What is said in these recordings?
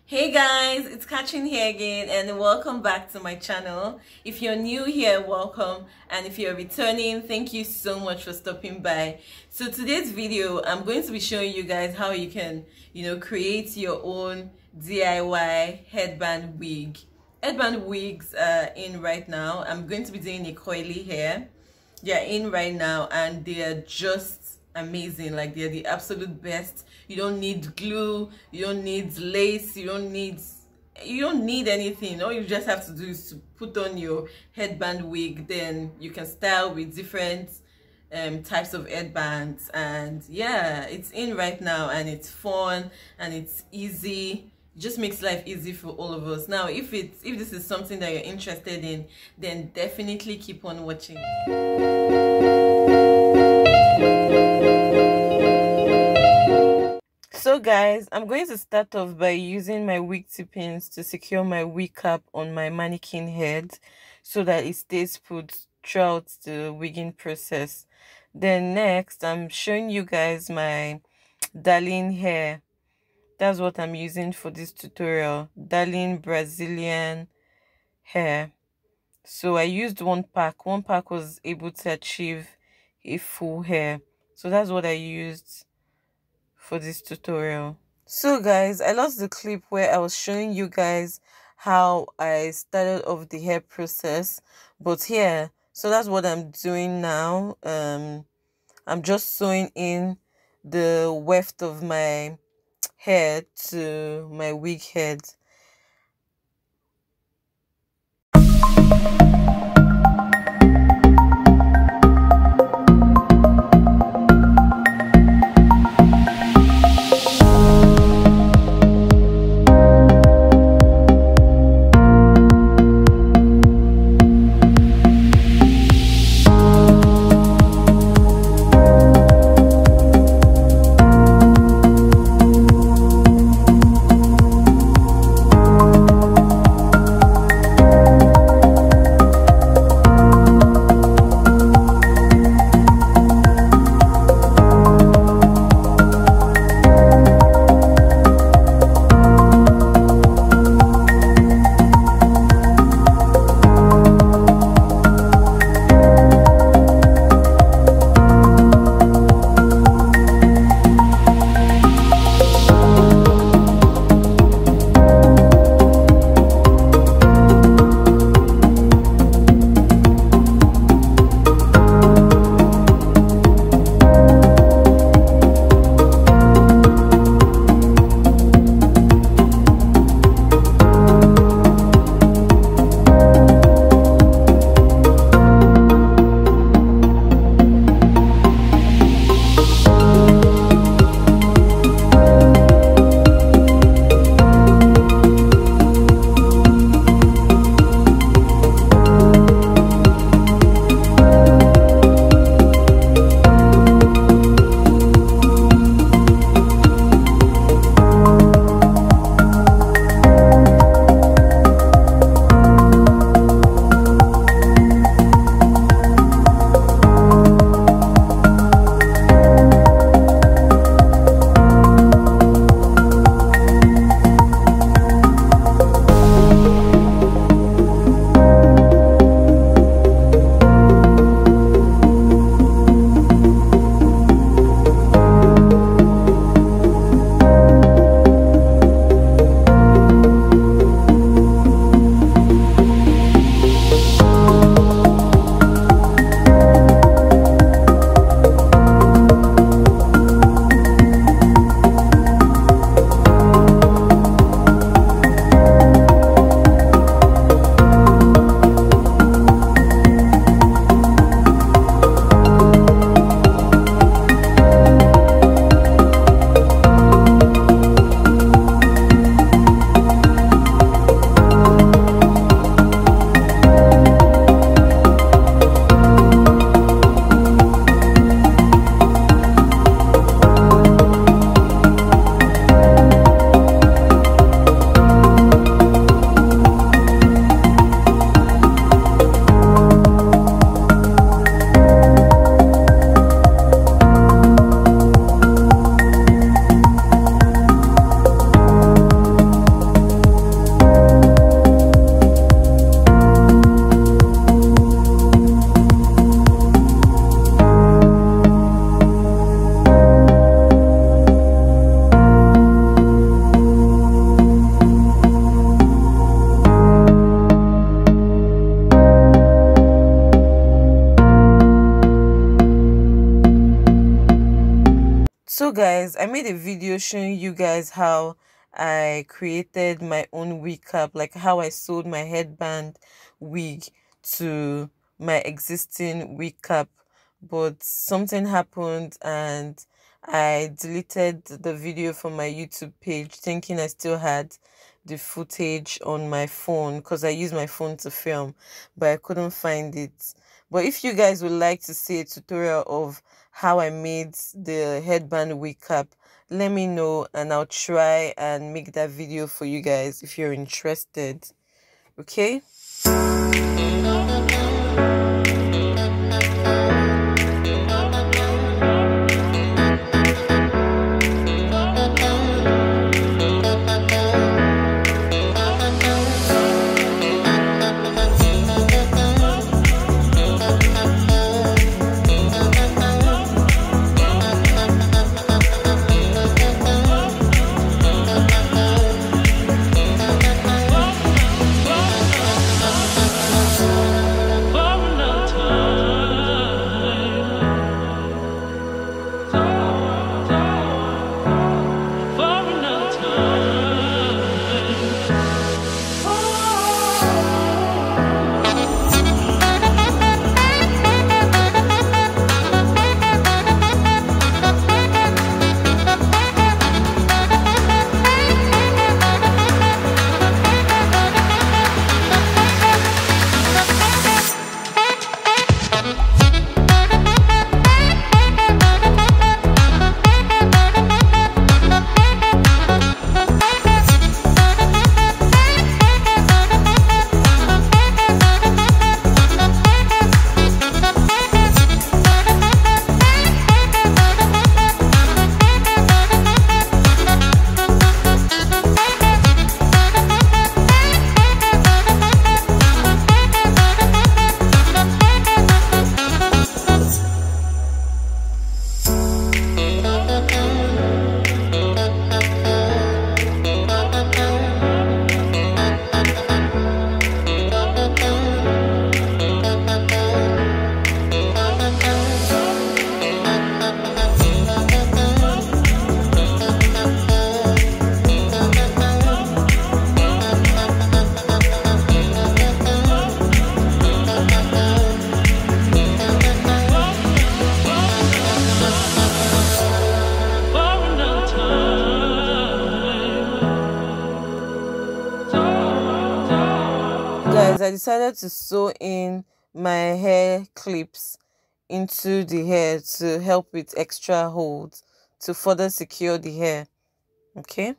Hey guys, it's Katherine here again and welcome back to my channel. If you're new here, welcome, and if you're returning, thank you so much for stopping by. So today's video, I'm going to be showing you guys how you can, create your own DIY headband wig. Headband wigs are in right now. I'm going to be doing a coily hair. They're in right now and they are just amazing. Like, they're the absolute best. You don't need glue, you don't need lace, you don't need anything. All you just have to do is to put on your headband wig. Then you can style with different types of headbands, and yeah, it's in right now and it's fun and it's easy. It just makes life easy for all of us. Now, if this is something that you're interested in, then definitely keep on watching. So guys, I'm going to start off by using my wig pins to secure my wig cap on my mannequin head so that it stays put throughout the wigging process. Then next, I'm showing you guys my darling hair. That's what I'm using for this tutorial, darling Brazilian hair. So I used one pack was able to achieve a full hair, so that's what I used for this tutorial. So guys, I lost the clip where I was showing you guys how I started off the hair process, but here, so that's what I'm doing now. I'm just sewing in the weft of my hair to my wig head. guys, I made a video showing you guys how I created my own wig cap, like how I sewed my headband wig to my existing wig cap, but something happened and I deleted the video from my YouTube page thinking I still had the footage on my phone because I use my phone to film, but I couldn't find it. But if you guys would like to see a tutorial of how I made the headband wig cap, let me know and I'll try and make that video for you guys if you're interested. Okay? Guys, I decided to sew in my hair clips into the hair to help with extra hold to further secure the hair. Okay.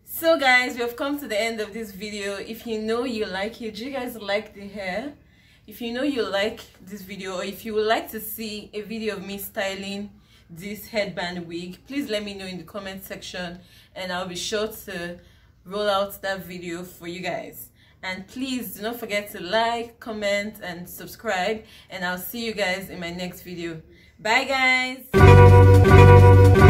So guys, we have come to the end of this video. If you know you like it, do you guys like the hair? If you know you like this video, or if you would like to see a video of me styling this headband wig, please let me know in the comment section and I'll be sure to roll out that video for you guys. And please do not forget to like, comment and subscribe, and I'll see you guys in my next video. Bye guys.